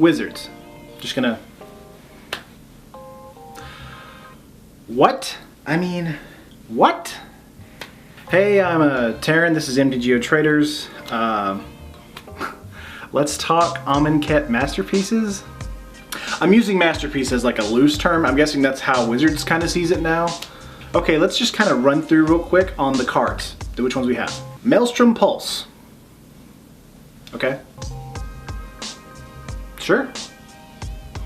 Wizards. Just gonna... What? I mean, what? Hey, I'm Taryn, this is YuGiOh Traders. Let's talk Amonkhet masterpieces. I'm using masterpiece as like a loose term. I'm guessing that's how Wizards kind of sees it now. Okay, let's just kind of run through real quick on the cards. Which ones we have. Maelstrom Pulse. Okay. Sure.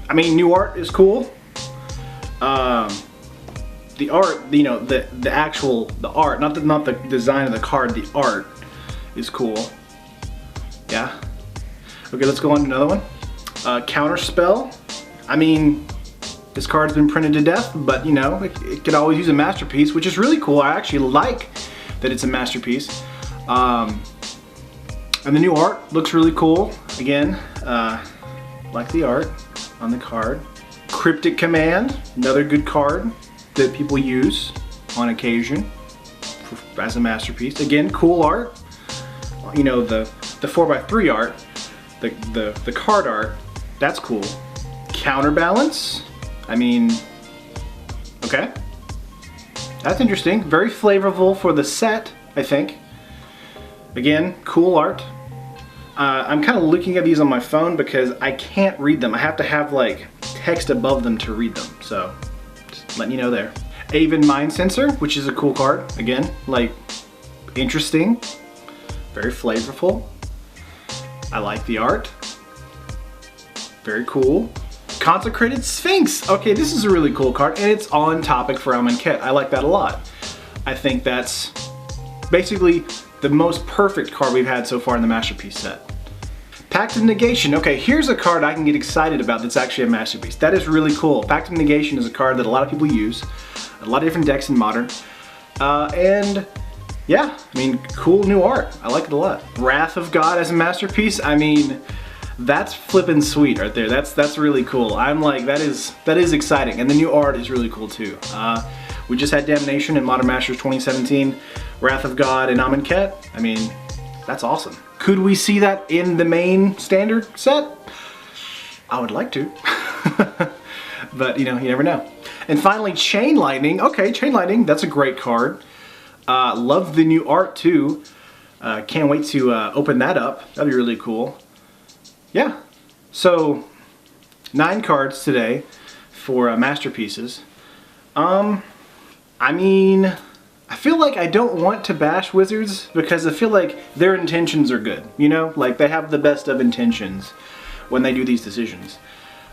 I mean, new art is cool. The art, you know, the art, not the design of the card, the art is cool. Yeah. Okay, let's go on to another one. Counterspell. I mean, this card's been printed to death, but you know, it could always use a masterpiece, which is really cool. I actually like that it's a masterpiece. And the new art looks really cool. Again, like the art on the card. Cryptic Command, another good card that people use on occasion as a masterpiece. Again, cool art. You know, the 4x3 art, the card art, that's cool. Counterbalance, I mean, okay. That's interesting. Very flavorful for the set, I think. Again, cool art. I'm kind of looking at these on my phone because I can't read them. I have to have like text above them to read them. So, just letting you know there. Aven Mind Sensor, which is a cool card. Again, like interesting, very flavorful. I like the art. Very cool. Consecrated Sphinx. Okay, this is a really cool card, and it's on topic for Amonkhet. I like that a lot. I think that's basically the most perfect card we've had so far in the Masterpiece set. Pact of Negation. Okay, here's a card I can get excited about that's actually a masterpiece. That is really cool. Pact of Negation is a card that a lot of people use. A lot of different decks in Modern. And yeah, I mean, cool new art. I like it a lot. Wrath of God as a masterpiece. I mean, that's flippin' sweet right there. That's really cool. I'm like, that is exciting. And the new art is really cool too. We just had Damnation in Modern Masters 2017. Wrath of God and Amonkhet. I mean, that's awesome. Could we see that in the main standard set? I would like to. But you know, you never know. And finally, Chain Lightning. Okay, Chain Lightning, that's a great card. Love the new art too. Can't wait to open that up. That'd be really cool. Yeah, so 9 cards today for masterpieces. I mean, I feel like I don't want to bash Wizards because I feel like their intentions are good, you know? Like they have the best of intentions when they do these decisions.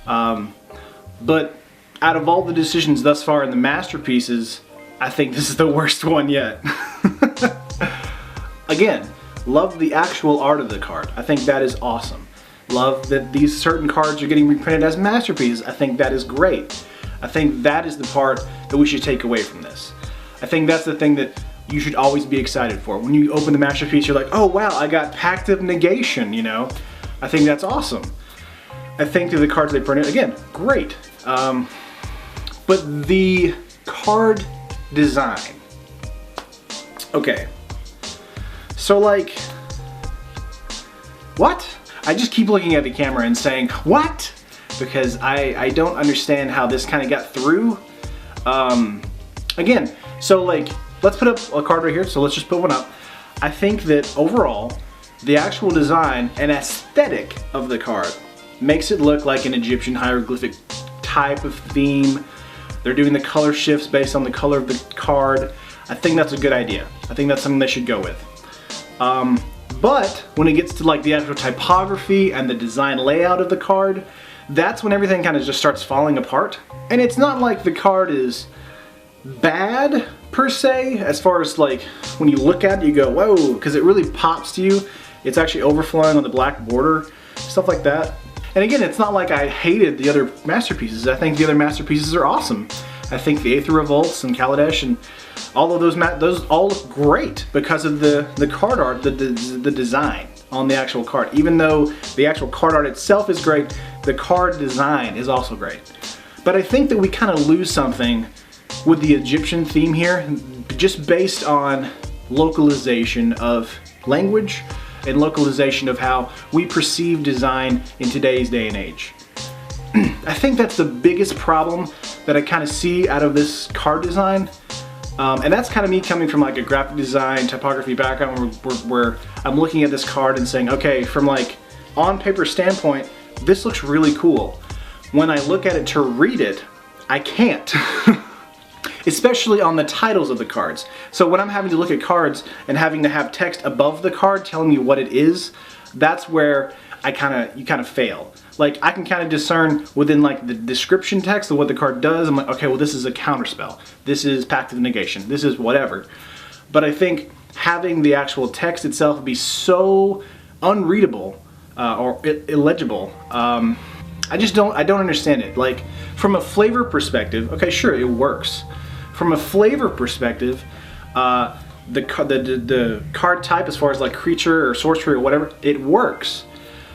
But out of all the decisions thus far in the masterpieces, I think this is the worst one yet. Again, love the actual art of the card. I think that is awesome. Love that these certain cards are getting reprinted as masterpieces. I think that is great. I think that is the part that we should take away from this. I think that's the thing that you should always be excited for. When you open the masterpiece, you're like, oh wow, I got Pact of Negation, you know? I think that's awesome. I think that the cards they printed, again, great. But the card design. Okay. So like, what? I just keep looking at the camera and saying, what? Because I don't understand how this kind of got through. Again, so like, let's put up a card right here. So let's just put one up. I think that overall, the actual design and aesthetic of the card makes it look like an Egyptian hieroglyphic type of theme. They're doing the color shifts based on the color of the card. I think that's a good idea. I think that's something they should go with. But when it gets to like the actual typography and the design layout of the card, that's when everything kind of just starts falling apart. And it's not like the card is bad per se, as far as like when you look at it you go, whoa, because it really pops to you. It's actually overflowing on the black border, stuff like that. And again, it's not like I hated the other masterpieces. I think the other masterpieces are awesome. I think the Aether Revolts and Kaladesh and all of those all look great because of the card art, the design on the actual card. Even though the actual card art itself is great, the card design is also great. But I think that we kind of lose something with the Egyptian theme here, just based on localization of language and localization of how we perceive design in today's day and age. I think that's the biggest problem that I kind of see out of this card design. And that's kind of me coming from like a graphic design, typography background where I'm looking at this card and saying, okay, from like on paper standpoint, this looks really cool. When I look at it to read it, I can't. Especially on the titles of the cards. So when I'm having to look at cards and having to have text above the card telling me what it is, that's where you kind of fail. Like I can kind of discern within like the description text of what the card does. I'm like, okay, well this is a counterspell. This is pact of negation. This is whatever. But I think having the actual text itself be so unreadable or illegible, I don't understand it. Like from a flavor perspective, okay, sure, it works. From a flavor perspective, the card type as far as like creature or sorcery or whatever, it works.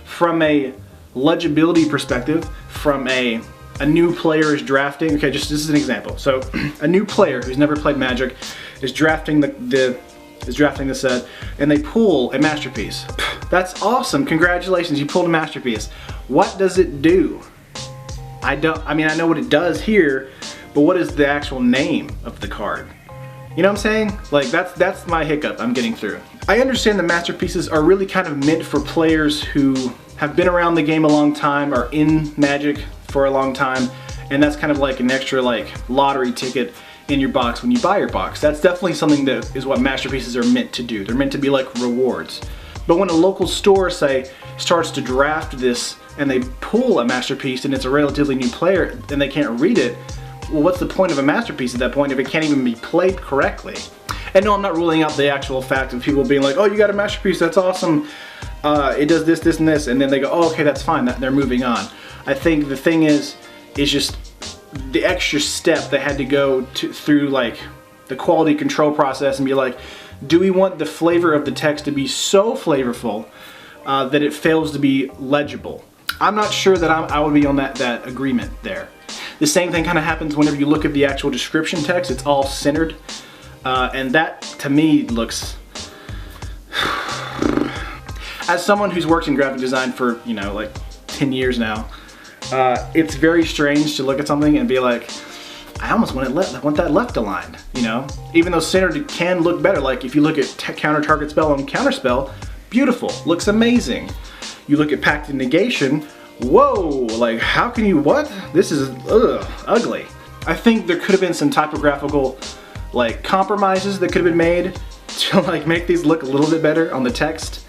From a legibility perspective, from a new player is drafting, okay, just this is an example. So a new player who's never played Magic is drafting the set, and they pull a masterpiece. That's awesome, congratulations, you pulled a masterpiece. What does it do? I mean I know what it does here, but what is the actual name of the card? You know what I'm saying? Like that's my hiccup I'm getting through. I understand the masterpieces are really kind of meant for players who have been around the game a long time, are in Magic for a long time, and that's kind of like an extra like lottery ticket in your box when you buy your box. That's definitely something that is what masterpieces are meant to do. They're meant to be like rewards. But when a local store, say, starts to draft this and they pull a masterpiece and it's a relatively new player and they can't read it, well, what's the point of a masterpiece at that point if it can't even be played correctly? And no, I'm not ruling out the actual fact of people being like, oh, you got a masterpiece, that's awesome. It does this, this, and this, and then they go, oh, okay, that's fine, they're moving on. I think the thing is just the extra step they had to go through like the quality control process and be like, do we want the flavor of the text to be so flavorful that it fails to be legible? I'm not sure that I would be on that agreement there. The same thing kind of happens whenever you look at the actual description text. It's all centered, and that to me looks, as someone who's worked in graphic design for, you know, like 10 years now, it's very strange to look at something and be like, I almost want that left aligned, you know? Even though centered can look better. Like if you look at counter target spell on counterspell, beautiful, looks amazing. You look at pact and negation, whoa, like how can you, what? This is ugly. I think there could have been some typographical like compromises that could have been made to like make these look a little bit better on the text.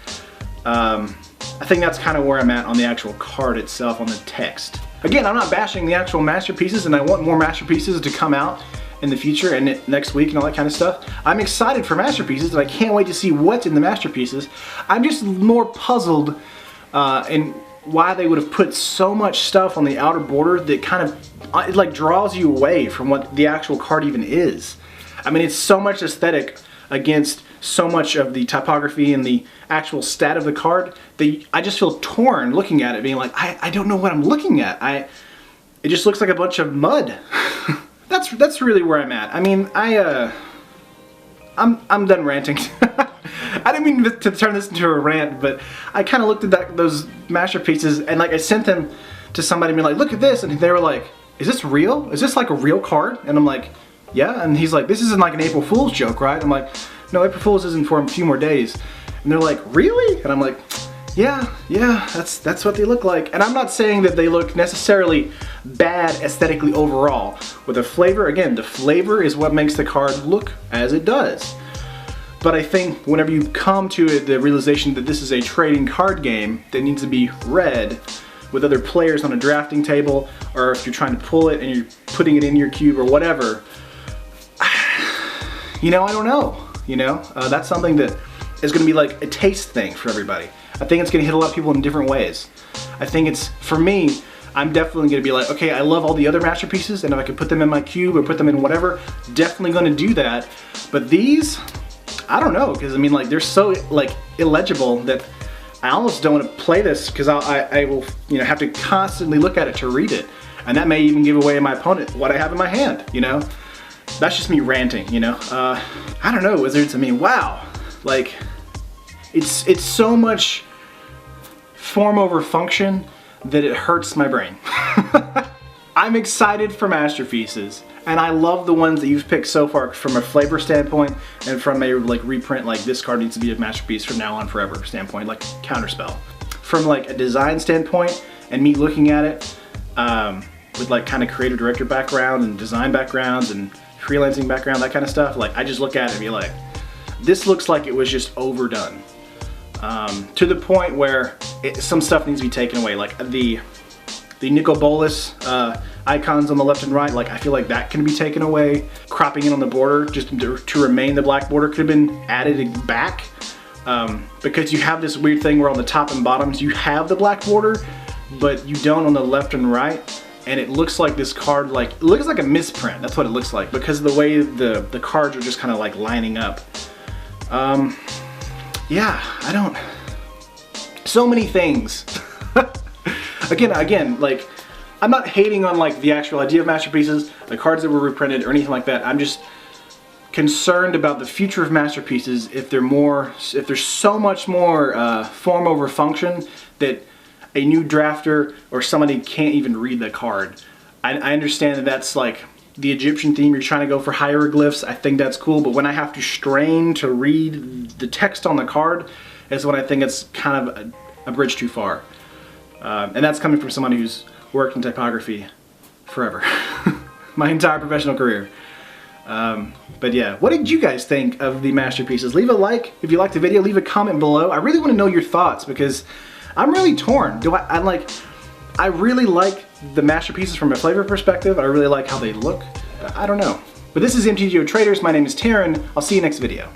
I think that's kind of where I'm at on the actual card itself, on the text. Again, I'm not bashing the actual masterpieces, and I want more masterpieces to come out in the future and next week and all that kind of stuff. I'm excited for masterpieces, and I can't wait to see what's in the masterpieces. I'm just more puzzled in why they would have put so much stuff on the outer border that kind of it like draws you away from what the actual card even is. I mean, it's so much aesthetic against so much of the typography and the actual stat of the card that I just feel torn looking at it, being like, I don't know what I'm looking at. It just looks like a bunch of mud. That's really where I'm at. I mean, I'm done ranting. I didn't mean to turn this into a rant, but I kind of looked at those masterpieces and like I sent them to somebody and be like, look at this, and they were like, is this real? Is this like a real card? And I'm like, yeah. And he's like, this isn't like an April Fool's joke, right? I'm like, no, April Fool's isn't for a few more days. And they're like, really? And I'm like, yeah, that's what they look like. And I'm not saying that they look necessarily bad aesthetically overall. With the flavor, again, the flavor is what makes the card look as it does. But I think whenever you come to the realization that this is a trading card game that needs to be read with other players on a drafting table, or if you're trying to pull it and you're putting it in your cube or whatever, you know, I don't know. You know, that's something that is going to be like a taste thing for everybody. I think it's going to hit a lot of people in different ways. I think it's, for me, I'm definitely going to be like, okay, I love all the other masterpieces, and if I could put them in my cube or put them in whatever, definitely going to do that. But these, I don't know, because I mean, like, they're so like illegible that I almost don't want to play this, because I will, you know, have to constantly look at it to read it, and that may even give away my opponent what I have in my hand. You know, that's just me ranting. You know, I don't know, Wizards. I mean, wow, like, It's so much form over function that it hurts my brain. I'm excited for masterpieces, and I love the ones that you've picked so far from a flavor standpoint and from a like reprint, like this card needs to be a masterpiece from now on forever standpoint, like Counterspell. From like a design standpoint and me looking at it with like kind of creative director background and design backgrounds and freelancing background, that kind of stuff, like I just look at it and be like, this looks like it was just overdone. To the point where some stuff needs to be taken away, like the nickel bolus icons on the left and right, like I feel like that can be taken away. Cropping in on the border just to remain the black border could have been added back, because you have this weird thing where on the top and bottoms you have the black border, but you don't on the left and right, and it looks like this card, like it looks like a misprint. That's what it looks like because of the way the cards are just kind of like lining up. Yeah, I don't, so many things. Again, like, I'm not hating on like the actual idea of masterpieces, the cards that were reprinted or anything like that. I'm just concerned about the future of masterpieces if there's so much more form over function that a new drafter or somebody can't even read the card. I understand that that's like the Egyptian theme, you're trying to go for hieroglyphs. I think that's cool, but when I have to strain to read the text on the card is when I think it's kind of a bridge too far. And that's coming from someone who's worked in typography forever. My entire professional career. But yeah, what did you guys think of the masterpieces? Leave a like if you liked the video, leave a comment below. I really want to know your thoughts because I'm really torn. I really like the masterpieces from a flavor perspective. I really like how they look. I don't know. But this is MTGO Traders. My name is Taryn. I'll see you next video.